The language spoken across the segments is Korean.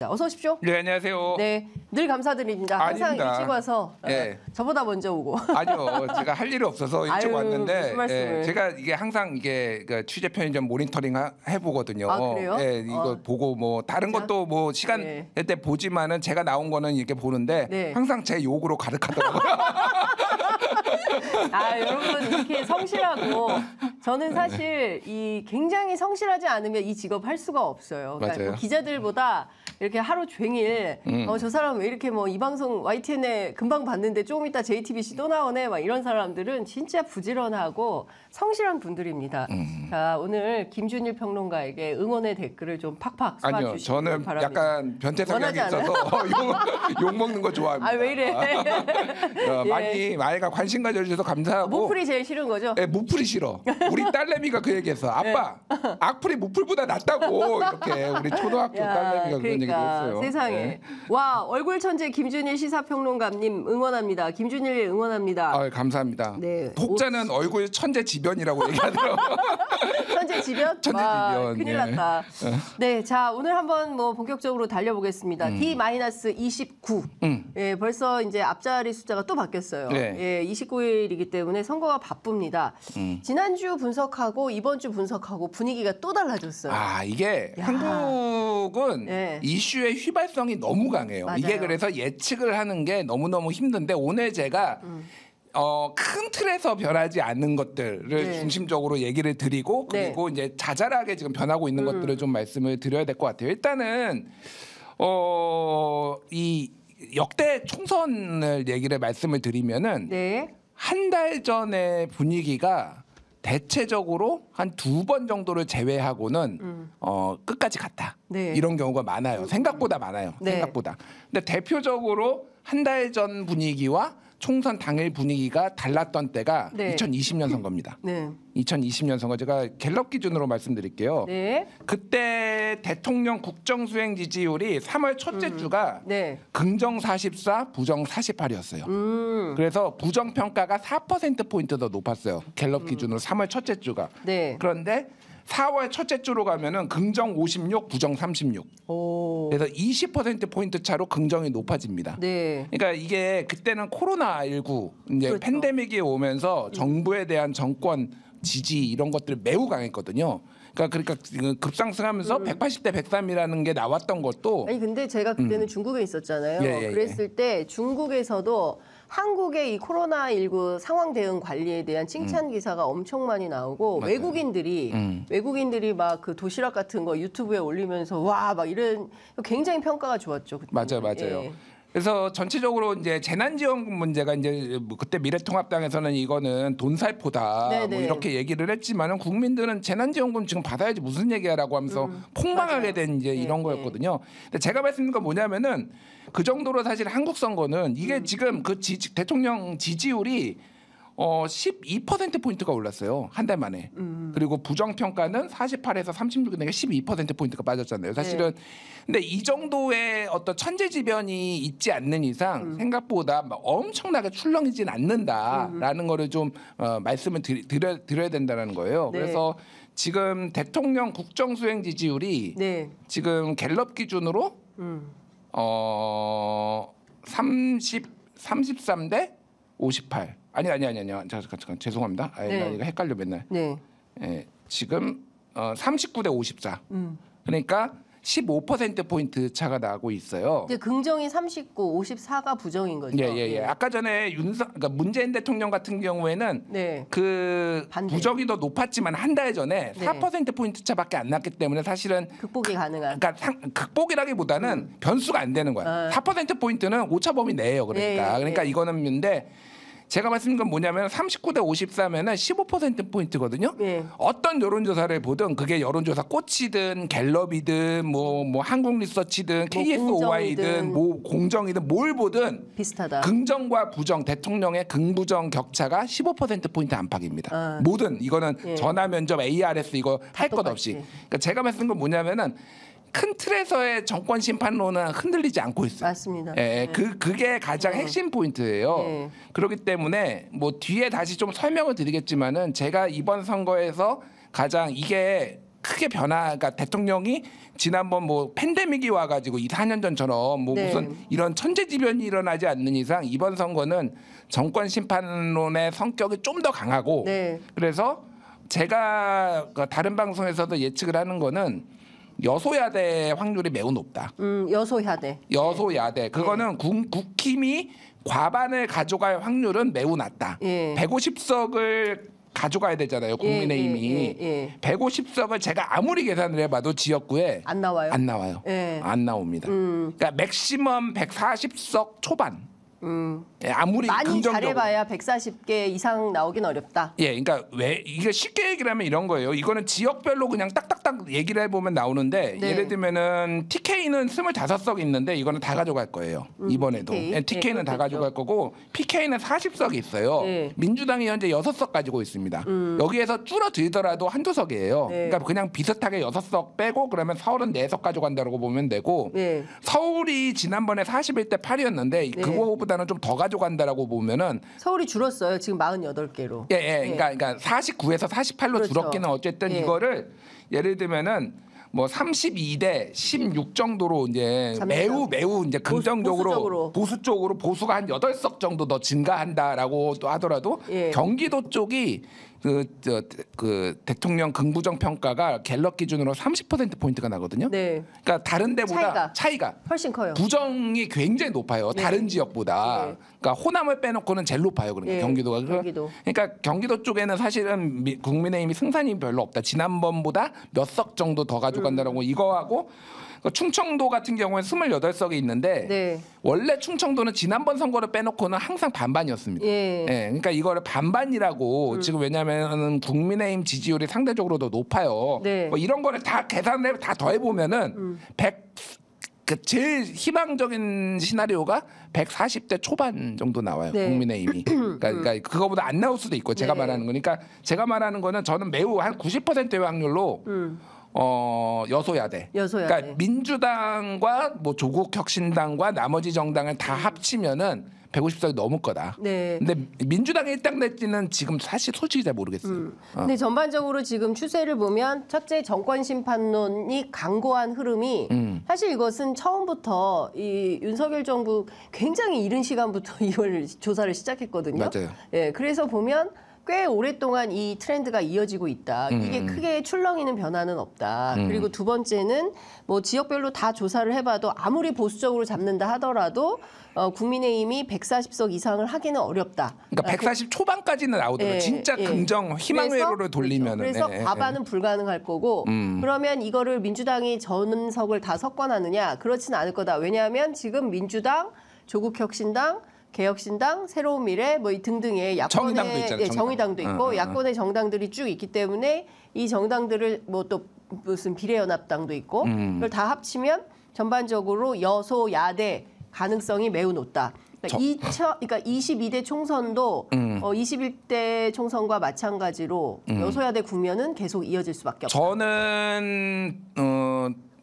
모셨습니다. 어서 오십시오. 네, 안녕하세요. 네, 늘 감사드립니다. 항상 아닙니다. 일찍 와서 예. 저보다 먼저 오고. 아니요, 제가 할 일이 없어서 일찍 아유, 왔는데 무슨 말씀을. 제가 이게 항상 이게 그 취재 편의점 모니터링 해보거든요. 아, 그래요? 예, 이거 보고 뭐 다른 진짜? 것도 뭐 시간 네. 때 보지만은 제가 나온 거는 이렇게 보는데 네. 항상 제 욕으로 가득하더라고요. 아, 여러분 이렇게 성실하고 저는 사실 이 굉장히 성실하지 않으면 이 직업 할 수가 없어요. 그러니까 맞아요. 뭐 기자들보다 이렇게 하루 종일 저 사람 왜 이렇게 뭐 이 방송 YTN에 금방 봤는데 조금 이따 JTBC 또 나오네 막 이런 사람들은 진짜 부지런하고 성실한 분들입니다. 자, 오늘 김준일 평론가에게 응원의 댓글을 좀 팍팍 아니요, 쏴주시기 저는 바랍니다. 약간 변태 성향이 원하지 있어서 욕 먹는 거 좋아합니다. 아, 왜 이래? 많이 많이가 관심 가져주셔서 감사하고. 무풀이 제일 싫은 거죠? 네, 무풀이 싫어. 우리 딸내미가 그 얘기했어. 아빠, 악플이 무풀보다 낫다고. 이렇게 우리 초등학교 딸내미가 그런 얘기도 했어요. 세상에. 네. 와, 얼굴 천재 김준일 시사평론가님 응원합니다. 김준일 응원합니다. 아, 감사합니다. 네. 독자는 얼굴 천재지변이라고 얘기하더라고요. 천재지변? 와, 천재지변. 큰일 예. 났다. 네, 자, 오늘 한번 뭐 본격적으로 달려보겠습니다. D-29. 예, 벌써 이제 앞자리 숫자가 또 바뀌었어요. 네. 예, 29일이기 때문에 선거가 바쁩니다. 지난주 분석하고 이번 주 분석하고 분위기가 또 달라졌어요. 아, 이게 야. 한국은 네. 이슈의 휘발성이 너무 강해요. 맞아요. 이게 그래서 예측을 하는 게 너무너무 힘든데 오늘 제가 큰 틀에서 변하지 않는 것들을 네. 중심적으로 얘기를 드리고 네. 그리고 이제 자잘하게 지금 변하고 있는 것들을 좀 말씀을 드려야 될 것 같아요. 일단은 이 역대 총선을 얘기를 말씀을 드리면은 네. 한 달 전의 분위기가 대체적으로 한 2번 정도를 제외하고는 끝까지 갔다. 네. 이런 경우가 많아요. 생각보다 많아요. 네. 생각보다. 근데 대표적으로 한 달 전 분위기와 총선 당일 분위기가 달랐던 때가 네. 2020년 선거입니다. 네. 2020년 선거 제가 갤럽 기준으로 말씀드릴게요. 네. 그때 대통령 국정수행 지지율이 3월 첫째 주가 네. 긍정 44, 부정 48이었어요. 그래서 부정 평가가 4%포인트 더 높았어요. 갤럽 기준으로 3월 첫째 주가. 네. 그런데 4월 첫째 주로 가면은 긍정 56, 부정 36. 오. 그래서 20%포인트 차로 긍정이 높아집니다. 네. 그러니까 이게 그때는 코로나19 이제 그렇죠. 팬데믹이 오면서 정부에 대한 정권 지지 이런 것들이 매우 강했거든요. 그러니까 급상승하면서 180대 103이라는 게 나왔던 것도 아니 근데 제가 그때는 중국에 있었잖아요. 예. 그랬을 때 중국에서도 한국의 이 코로나19 상황 대응 관리에 대한 칭찬 기사가 엄청 많이 나오고 맞아요. 외국인들이 막 그 도시락 같은 거 유튜브에 올리면서 와 막 이런 굉장히 평가가 좋았죠. 그때는. 맞아요. 예. 그래서 전체적으로 이제 재난지원금 문제가 이제 뭐 그때 미래통합당에서는 이거는 돈살포다 네네. 뭐 이렇게 얘기를 했지만은 국민들은 재난지원금 지금 받아야지 무슨 얘기야라고 하면서 폭망하게 맞아요. 된 이제 네, 이런 거였거든요. 근데 제가 말씀드린 건 뭐냐면은 그 정도로 사실 한국 선거는 이게 지금 그 대통령 지지율이 12%포인트가 올랐어요. 한 달 만에. 그리고 부정평가는 48에서 36인데 12%포인트가 빠졌잖아요. 사실은. 근데 이 정도의 어떤 천재지변이 있지 않는 이상 생각보다 막 엄청나게 출렁이진 않는다라는 거를 좀 말씀을 드려야 된다는 거예요. 네. 그래서 지금 대통령 국정수행 지지율이 네. 지금 갤럽 기준으로 33대 58. 아니. 잠깐 죄송합니다. 네. 나 이거 헷갈려 맨날. 네. 예, 지금 39대 54. 그러니까 15%포인트 차가 나고 있어요. 이제 긍정이 39, 54가 부정인 거죠. 예. 아까 전에 그러니까 문재인 대통령 같은 경우에는 네. 그 반대. 부정이 더 높았지만 한 달 전에 네. 4%포인트 차밖에 안 났기 때문에 사실은 극복이 가능한. 그러니까 극복이라기보다는 변수가 안 되는 거야. 4%포인트는 오차범위 내예요. 그러니까. 예. 그러니까 이거는 근데 제가 말씀드린 건 뭐냐면 39대 54면은 15%포인트거든요. 예. 어떤 여론조사를 보든 그게 여론조사 꽃이든 갤럽이든 뭐 한국리서치든 KSOI든 공정이든. 뭐 공정이든 뭘 보든 비슷하다. 긍정과 부정 대통령의 긍부정 격차가 15%포인트 안팎입니다. 아. 모든 이거는 예. 전화 면접 ARS 이거 할 것 없이. 똑같이. 그러니까 제가 말씀드린 건 뭐냐면은 큰 틀에서의 정권 심판론은 흔들리지 않고 있어요. 맞습니다. 예, 그게 가장 핵심 포인트예요. 네. 그렇기 때문에 뭐 뒤에 다시 좀 설명을 드리겠지만은 제가 이번 선거에서 가장 이게 크게 그러니까 대통령이 지난번 뭐 팬데믹이 와가지고 2, 4년 전처럼 뭐 네. 무슨 이런 천재지변이 일어나지 않는 이상 이번 선거는 정권 심판론의 성격이 좀 더 강하고 네. 그래서 제가 다른 방송에서도 예측을 하는 거는 여소야대 확률이 매우 높다. 여소야대. 여소야대 그거는 국힘이 과반을 가져갈 확률은 매우 낮다. 예. 150석을 가져가야 되잖아요. 국민의힘이. 예. 150석을 제가 아무리 계산을 해봐도 지역구에 안 나와요? 안 나와요. 예. 안 나옵니다. 그러니까 맥시멈 140석 초반. 예, 아무리 많이 긍정적으로. 잘해봐야 140개 이상 나오긴 어렵다. 예, 그러니까 왜 이게 쉽게 얘기를 하면 이런 거예요. 이거는 지역별로 그냥 딱딱딱 얘기를 해보면 나오는데 네. 예를 들면은 TK는 25석 있는데 이거는 다 가져갈 거예요. 이번에도. TK. 예, TK는 다 그렇겠죠. 가져갈 거고 PK는 40석이 있어요. 네. 민주당이 현재 6석 가지고 있습니다. 여기에서 줄어들더라도 한두 석이에요. 네. 그러니까 그냥 비슷하게 6석 빼고 그러면 서울은 4석 가져간다고 보면 되고 네. 서울이 지난번에 41대 8이었는데 네. 그거보다는 좀 더 가져간다라고 보면은 서울이 줄었어요. 지금 48개로. 예. 그러니까 49에서 48로 그렇죠. 줄었기는 어쨌든 예. 이거를 예를 들면은 뭐 32대 16 정도로 이제 잡는다. 매우 이제 긍정적으로 보수적으로. 보수 쪽으로 보수가 한 8석 정도 더 증가한다라고 또 하더라도 예. 경기도 쪽이 그 대통령 긍부정 평가가 갤럽 기준으로 30% 포인트가 나거든요. 네. 그러니까 다른 데보다 차이가 훨씬 커요. 부정이 굉장히 높아요. 네. 다른 지역보다. 네. 그러니까 호남을 빼놓고는 제일 높아요. 그러니까 네. 경기도가. 경기도. 그러니까 경기도 쪽에는 사실은 국민의힘이 승산이 별로 없다. 지난번보다 몇 석 정도 더 가져간다라고 이거하고 충청도 같은 경우에 28석이 있는데 네. 원래 충청도는 지난번 선거를 빼놓고는 항상 반반이었습니다. 예. 그러니까 이거를 반반이라고 지금 왜냐하면 국민의힘 지지율이 상대적으로 더 높아요. 네. 뭐 이런 거를 다 계산을 다 더해보면은 그 제일 희망적인 시나리오가 140대 초반 정도 나와요. 네. 국민의힘이. 그러니까 그거보다 안 나올 수도 있고 제가 네. 말하는 거니까 제가 말하는 거는 저는 매우 한 90%의 확률로 여소야대. 여소야대. 그러니까 민주당과 뭐 조국혁신당과 나머지 정당을 다 합치면은 150석이 넘을 거다. 네. 근데 민주당이 일당될지는 지금 사실 솔직히 잘 모르겠어요. 근데 전반적으로 지금 추세를 보면 첫째 정권 심판론이 강고한 흐름이 사실 이것은 처음부터 이 윤석열 정부 굉장히 이른 시간부터 이걸 조사를 시작했거든요. 맞아요. 예, 그래서 보면 꽤 오랫동안 이 트렌드가 이어지고 있다. 이게 크게 출렁이는 변화는 없다. 그리고 두 번째는 뭐 지역별로 다 조사를 해봐도 아무리 보수적으로 잡는다 하더라도 국민의힘이 140석 이상을 하기는 어렵다. 그러니까 140 초반까지는 나오더라고요. 예, 진짜 예. 긍정 희망 그래서, 회로를 돌리면은. 그래서 예, 예. 과반은 불가능할 거고 그러면 이거를 민주당이 전석을 다 석권하느냐 그렇지는 않을 거다. 왜냐하면 지금 민주당, 조국혁신당, 개혁신당, 새로운미래 뭐 등등의 야권의 정의당도 있잖아요, 정의당도 있고 야권의 정당들이 쭉 있기 때문에 이 정당들을 뭐 또 무슨 비례연합당도 있고 그걸 다 합치면 전반적으로 여소야대 가능성이 매우 높다. 그러니까 22대 총선도 21대 총선과 마찬가지로 여소야대 국면은 계속 이어질 수밖에 없다. 저는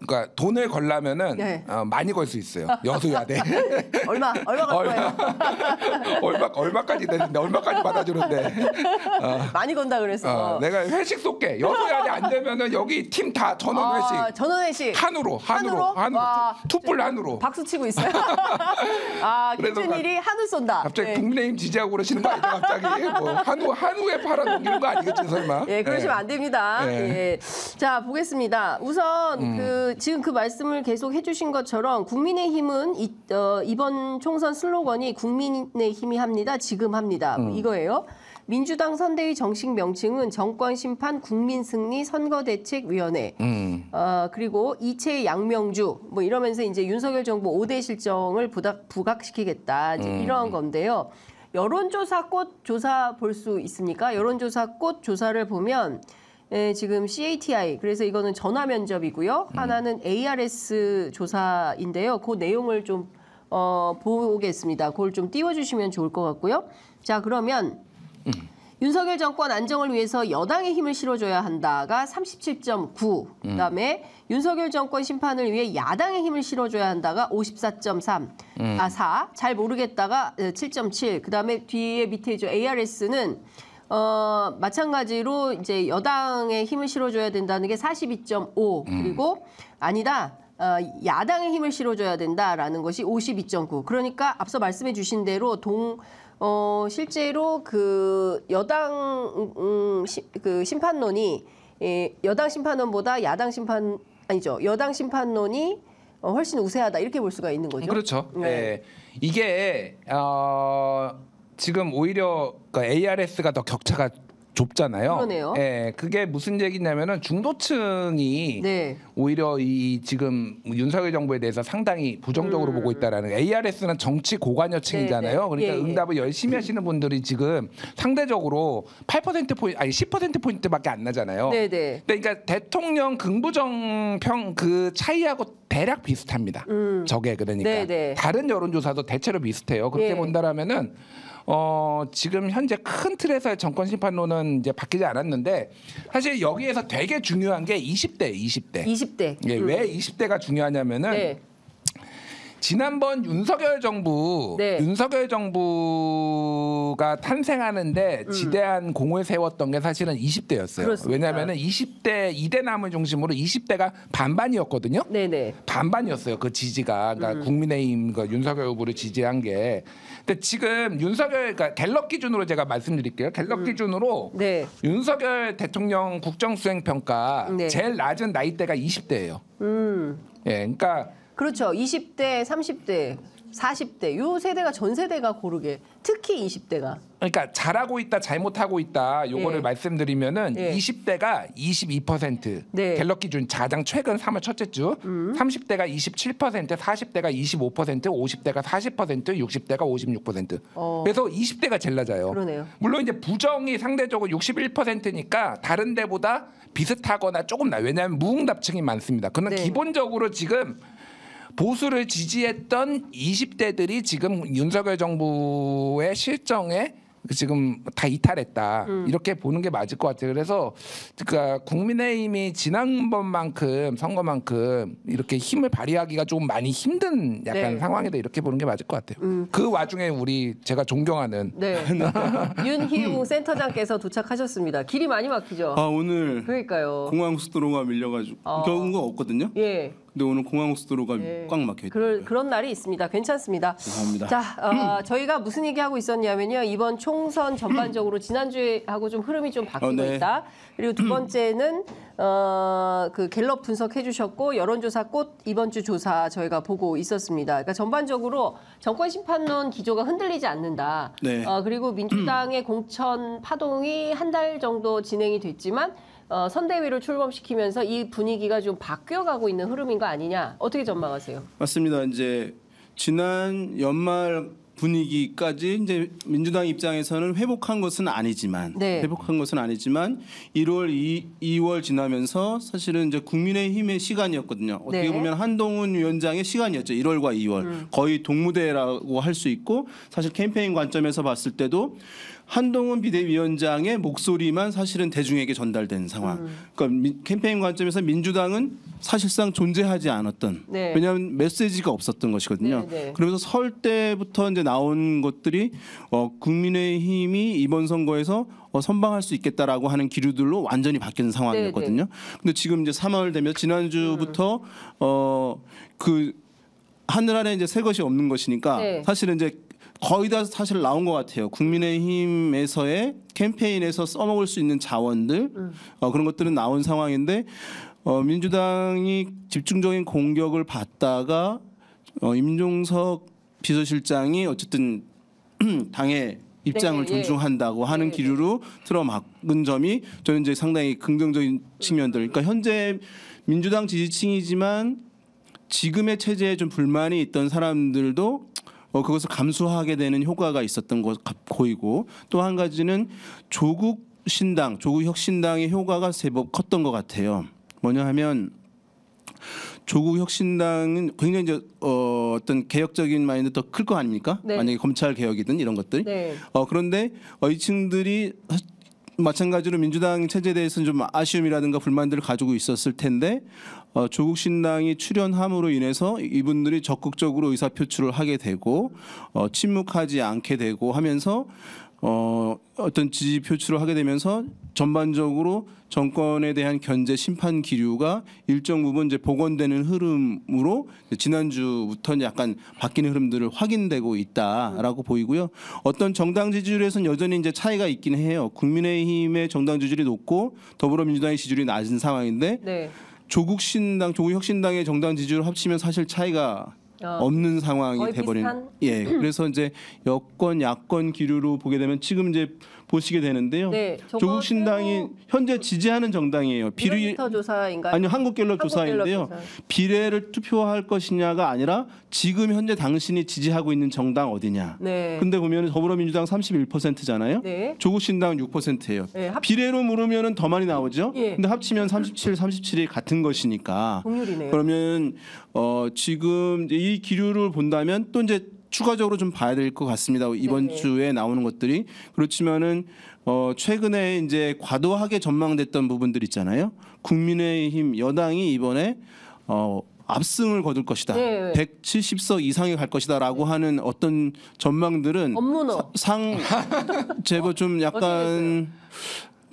그러니까 돈을 걸려면은 네. 많이 걸 수 있어요. 여소야대. 얼마 갈 거예요? 얼마까지 되는데 얼마까지 받아주는데. 많이 건다 그래서. 내가 회식 쏠게. 여소야대 안 되면은 여기 팀 다 전원 회식. 전원 회식. 한우로. 와, 투뿔 한우로. 박수 치고 있어요. 그래서 김준일이 한우 쏜다. 갑자기 네. 국민의힘 지지하고 그러시는 거 아니죠? 갑자기 뭐 한우에 팔아 넘기는 거 아니겠지 설마? 예, 그러시면 안 됩니다. 예. 예. 자, 보겠습니다. 우선 지금 그 말씀을 계속 해주신 것처럼 국민의힘은 이번 총선 슬로건이 국민의힘이 합니다. 지금 합니다. 이거예요. 민주당 선대위 정식 명칭은 정권심판 국민승리 선거대책위원회. 그리고 이채 양명주 뭐 이러면서 이제 윤석열 정부 5대 실정을 부각시키겠다. 이제 이런 건데요. 여론조사 꽃 조사 볼 수 있습니까? 여론조사 꽃 조사를 보면 지금 CATI 그래서 이거는 전화 면접이고요. 하나는 ARS 조사인데요. 그 내용을 좀 보겠습니다. 그걸 좀 띄워주시면 좋을 것 같고요. 자, 그러면 윤석열 정권 안정을 위해서 여당의 힘을 실어줘야 한다가 37.9. 그다음에 윤석열 정권 심판을 위해 야당의 힘을 실어줘야 한다가 54.3. 4. 잘 모르겠다가 7.7. 그다음에 뒤에 밑에 ARS는 마찬가지로 이제 여당에 힘을 실어줘야 된다는 게 42.5 그리고 아니다. 야당에 힘을 실어줘야 된다라는 것이 52.9. 그러니까 앞서 말씀해 주신 대로 실제로 그 여당 그 심판론이 여당 심판론보다 여당 심판론이 훨씬 우세하다 이렇게 볼 수가 있는 거죠. 그렇죠. 네. 네. 이게 지금 오히려 그 ARS가 더 격차가 좁잖아요. 그러네요. 예, 그게 무슨 얘기냐면은 중도층이 네. 오히려 이 지금 윤석열 정부에 대해서 상당히 부정적으로 보고 있다라는 ARS는 정치 고관여층이잖아요. 네, 네. 그러니까 예, 예. 응답을 열심히 하시는 분들이 지금 상대적으로 8% 포인트 아니 10% 포인트밖에 안 나잖아요. 네, 네. 그러니까 대통령 긍부정 평 그 차이하고 대략 비슷합니다. 저게 그러니까 네, 네. 다른 여론조사도 대체로 비슷해요. 그렇게 예. 본다라면은 지금 현재 큰 틀에서의 정권 심판론은 이제 바뀌지 않았는데 사실 여기에서 되게 중요한 게 20대. 20대. 예, 왜 20대가 중요하냐면은 네. 지난번 윤석열 정부가 탄생하는데 지대한 공을 세웠던 게 사실은 20대였어요. 그렇습니다. 왜냐하면은 20대 2대남을 중심으로 20대가 반반이었거든요. 네네. 반반이었어요. 그 지지가 그러니까 국민의힘 그 윤석열 후보를 지지한 게. 근데 지금 윤석열 그러니까 갤럽 기준으로 제가 말씀드릴게요. 갤럽 기준으로 네. 윤석열 대통령 국정수행평가 네. 제일 낮은 나이대가 20대예요. 예, 그러니까. 그렇죠. 20대, 30대, 40대 요 세대가 전 세대가 고르게 특히 20대가 그러니까 잘하고 있다, 잘못하고 있다. 요거를 예. 말씀드리면은 예. 20대가 22%, 네. 갤럽 기준 가장 최근 3월 첫째 주, 30대가 27%, 40대가 25%, 50대가 40%, 60대가 56%. 그래서 20대가 제일 낮아요. 그러네요. 물론 이제 부정이 상대적으로 61%니까 다른 데보다 비슷하거나 조금 나요. 왜냐하면 무응답층이 많습니다. 그러나 네. 기본적으로 지금 보수를 지지했던 20대들이 지금 윤석열 정부의 실정에 지금 다 이탈했다 이렇게 보는 게 맞을 것 같아요. 그래서 그러니까 국민의힘이 지난번만큼 선거만큼 이렇게 힘을 발휘하기가 좀 많이 힘든 약간 네. 상황이다 이렇게 보는 게 맞을 것 같아요. 그 와중에 제가 존경하는 네. 윤희웅 센터장께서 도착하셨습니다. 길이 많이 막히죠. 오늘 그러니까요. 공항고속도로가 밀려가지고 경우가 없거든요. 예. 근데 오늘 공항고속도로가 꽉 막혀 있어요. 그런 날이 있습니다. 괜찮습니다. 죄송합니다. 자, 저희가 무슨 얘기하고 있었냐면요. 이번 총선 전반적으로 지난주하고 좀 흐름이 좀 바뀌고 네. 있다. 그리고 두 번째는 그 갤럽 분석해 주셨고 여론조사 꽃 이번 주 조사 저희가 보고 있었습니다. 그러니까 전반적으로 정권 심판론 기조가 흔들리지 않는다. 네. 그리고 민주당의 공천 파동이 한 달 정도 진행이 됐지만 선대위를 출범시키면서 이 분위기가 좀 바뀌어가고 있는 흐름인 거 아니냐? 어떻게 전망하세요? 맞습니다. 이제 지난 연말 분위기까지 이제 민주당 입장에서는 회복한 것은 아니지만 네. 1월, 2월 지나면서 사실은 이제 국민의힘의 시간이었거든요. 어떻게 네. 보면 한동훈 위원장의 시간이었죠. 1월과 2월 거의 동무대라고 할 수 있고 사실 캠페인 관점에서 봤을 때도 한동훈 비대위원장의 목소리만 사실은 대중에게 전달된 상황. 그러니까 캠페인 관점에서 민주당은 사실상 존재하지 않았던. 네. 왜냐하면 메시지가 없었던 것이거든요. 네, 네. 그러면서 설 때부터 이제 나온 것들이 국민의힘이 이번 선거에서 선방할 수 있겠다라고 하는 기류들로 완전히 바뀌는 상황이었거든요. 근데 지금 이제 3월 되면 지난주부터 그 하늘 아래 이제 새 것이 없는 것이니까 네. 사실은 이제 거의 다 사실 나온 것 같아요. 국민의힘에서의 캠페인에서 써먹을 수 있는 자원들 그런 것들은 나온 상황인데 민주당이 집중적인 공격을 받다가 임종석 비서실장이 어쨌든 당의 입장을 네, 예. 존중한다고 하는 네, 기류로 틀어막은 점이 저는 이제 상당히 긍정적인 측면들. 그러니까 현재 민주당 지지층이지만 지금의 체제에 좀 불만이 있던 사람들도 그것을 감수하게 되는 효과가 있었던 것 보이고 또 한 가지는 조국 혁신당의 효과가 제법 컸던 것 같아요. 뭐냐 하면 조국 혁신당은 굉장히 이제 어떤 개혁적인 마인드 더 클 거 아닙니까? 네. 만약에 검찰 개혁이든 이런 것들. 네. 그런데 이 층들이 마찬가지로 민주당 체제에 대해서는 좀 아쉬움이라든가 불만들을 가지고 있었을 텐데 조국 신당이 출연함으로 인해서 이분들이 적극적으로 의사 표출을 하게 되고 침묵하지 않게 되고 하면서 어떤 지지 표출을 하게 되면서 전반적으로 정권에 대한 견제 심판 기류가 일정 부분 이제 복원되는 흐름으로 지난주부터 약간 바뀌는 흐름들을 확인되고 있다라고 보이고요. 어떤 정당 지지율에서는 여전히 이제 차이가 있긴 해요. 국민의힘의 정당 지지율이 높고 더불어민주당의 지지율이 낮은 상황인데 네. 조국신당, 조국혁신당의 정당 지지율 합치면 사실 차이가 없는 상황이 거의 돼버린. 비슷한? 예. 그래서 이제 여권 야권 기류로 보게 되면 지금 이제 보시게 되는데요. 네, 저거 조국신당이 현재 지지하는 정당이에요. 미터 조사인가요? 아니요, 한국갤럽 조사인데요. 조사. 비례를 투표할 것이냐가 아니라 지금 현재 당신이 지지하고 있는 정당 어디냐. 네. 근데 보면 더불어민주당 31%잖아요. 네. 조국신당 6%예요. 네, 비례로 물으면 더 많이 나오죠. 예. 근데 합치면 37, 37이 같은 것이니까. 동률이네요. 그러면 지금 이 기류를 본다면 또 이제 추가적으로 좀 봐야 될 것 같습니다. 이번 네. 주에 나오는 것들이 그렇지만은 최근에 이제 과도하게 전망됐던 부분들 있잖아요. 국민의힘 여당이 이번에 압승을 거둘 것이다. 네. 170석 이상에 갈 것이다라고 하는 어떤 전망들은 업무노. 제법 좀 약간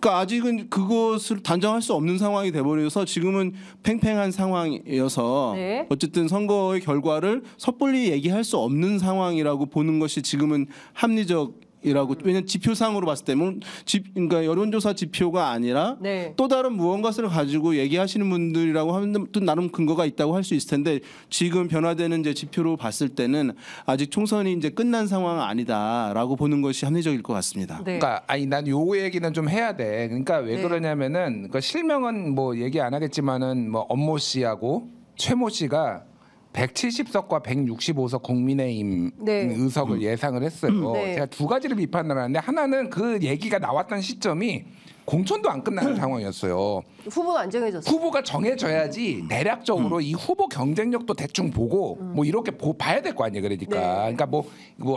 그러니까 아직은 그것을 단정할 수 없는 상황이 돼버려서 지금은 팽팽한 상황이어서 네. 어쨌든 선거의 결과를 섣불리 얘기할 수 없는 상황이라고 보는 것이 지금은 합리적이라고 왜냐하면 지표상으로 봤을 때는 그러니까 여론조사 지표가 아니라 네. 또 다른 무언가를 가지고 얘기하시는 분들이라고 하면 또 나름 근거가 있다고 할 수 있을 텐데 지금 변화되는 이제 지표로 봤을 때는 아직 총선이 이제 끝난 상황은 아니다라고 보는 것이 합리적일 것 같습니다. 네. 그러니까 아니 난 요 얘기는 좀 해야 돼. 그러니까 왜 네. 그러냐면은 그 실명은 뭐 얘기 안 하겠지만은 뭐 엄모 씨하고 최모 씨가 170석과 165석 국민의힘 네. 의석을 예상을 했어요. 네. 제가 두 가지를 비판을 하는데 하나는 그 얘기가 나왔던 시점이 공천도 안 끝나는 상황이었어요. 후보가 안 정해졌어요. 후보가 정해져야지 대략적으로 이 후보 경쟁력도 대충 보고 뭐 이렇게 봐야 될 거 아니에요. 그러니까 네. 그러니까 뭐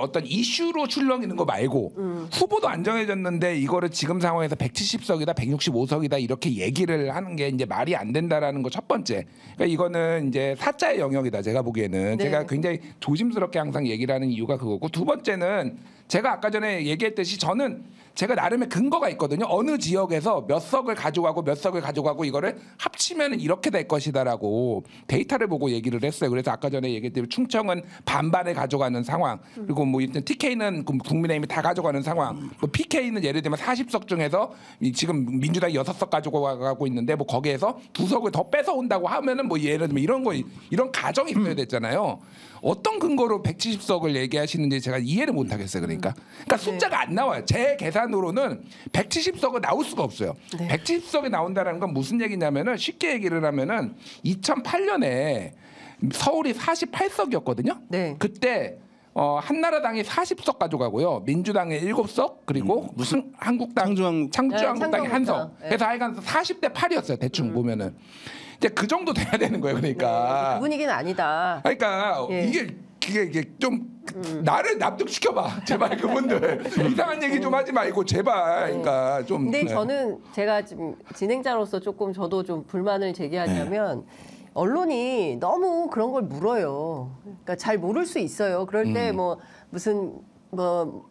어떤 이슈로 출렁이는 거 말고 후보도 안 정해졌는데 이거를 지금 상황에서 170석이다 165석이다 이렇게 얘기를 하는 게 이제 말이 안 된다라는 거 첫 번째. 그러니까 이거는 이제 사자의 영역이다. 제가 보기에는 네. 제가 굉장히 조심스럽게 항상 얘기를 하는 이유가 그거고 두 번째는 제가 아까 전에 얘기했듯이 저는 제가 나름의 근거가 있거든요. 어느 지역에서 몇 석을 가져가고 몇 석을 가져가고 이거를 합치면 이렇게 될 것이다라고 데이터를 보고 얘기를 했어요. 그래서 아까 전에 얘기했듯이 충청은 반반을 가져가는 상황, 그리고 뭐 일단 TK는 국민의힘이 다 가져가는 상황, 뭐 PK는 예를 들면 40석 중에서 지금 민주당이 6석 가지고 있는데 뭐 거기에서 2석을 더 뺏어 온다고 하면은 뭐 예를 들면 이런 가정이 있어야 됐잖아요. 어떤 근거로 170석을 얘기하시는지 제가 이해를 못 하겠어요. 그러니까 숫자가 안 나와요. 제 계산으로는 170석은 나올 수가 없어요. 네. 170석이 나온다는 건 무슨 얘기냐면은 쉽게 얘기를 하면은 2008년에 서울이 48석이었거든요. 네. 그때 한나라당이 40석 가져가고요. 민주당이 7석 그리고 한국당 창조한국당이 네, 한 석. 창조한국당. 그래서 하여간 40대 8이었어요. 대충 보면은. 이제 그 정도 돼야 되는 거예요. 그러니까. 그 분위기는 아니다. 그러니까 예. 이게 좀 나를 납득시켜봐 제발 그분들 이상한 얘기 좀 하지 말고 제발 그러니까 좀. 근데 네. 저는 제가 지금 진행자로서 조금 저도 좀 불만을 제기하자면 언론이 너무 그런 걸 물어요. 그러니까 잘 모를 수 있어요. 그럴 때 뭐 무슨 뭐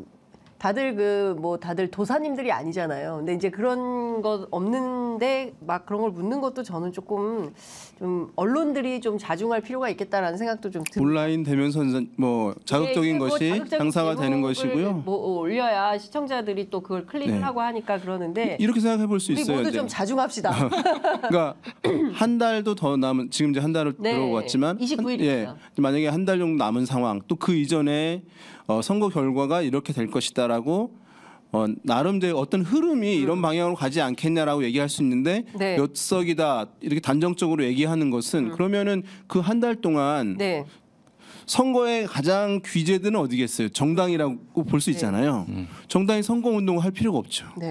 다들 도사님들이 아니잖아요. 근데 이제 그런 것 없는데 막 그런 걸 묻는 것도 저는 조금 좀 언론들이 좀 자중할 필요가 있겠다라는 생각도 좀 듭니다. 온라인 되면서 뭐 자극적인 뭐 것이 자극적인 장사가 되는 제목을 것이고요. 뭐 올려야 시청자들이 또 그걸 클릭을 네. 하고 하니까 그러는데 이렇게 생각해 볼 수 우리 있어요. 모두 이제. 좀 자중합시다. 그러니까 한 달도 더 남은 지금 이제 한 달을 네, 들어왔지만 29일입니다. 만약에 한 달 정도 남은 상황 또 그 이전에 선거 결과가 이렇게 될 것이다라고 나름대로 어떤 흐름이 이런 방향으로 가지 않겠냐라고 얘기할 수 있는데 네. 몇 석이다 이렇게 단정적으로 얘기하는 것은 그러면은 그 한 달 동안 네. 선거의 가장 귀재들은 어디겠어요? 정당이라고 볼 수 있잖아요. 정당이 선거 운동을 할 필요가 없죠. 네.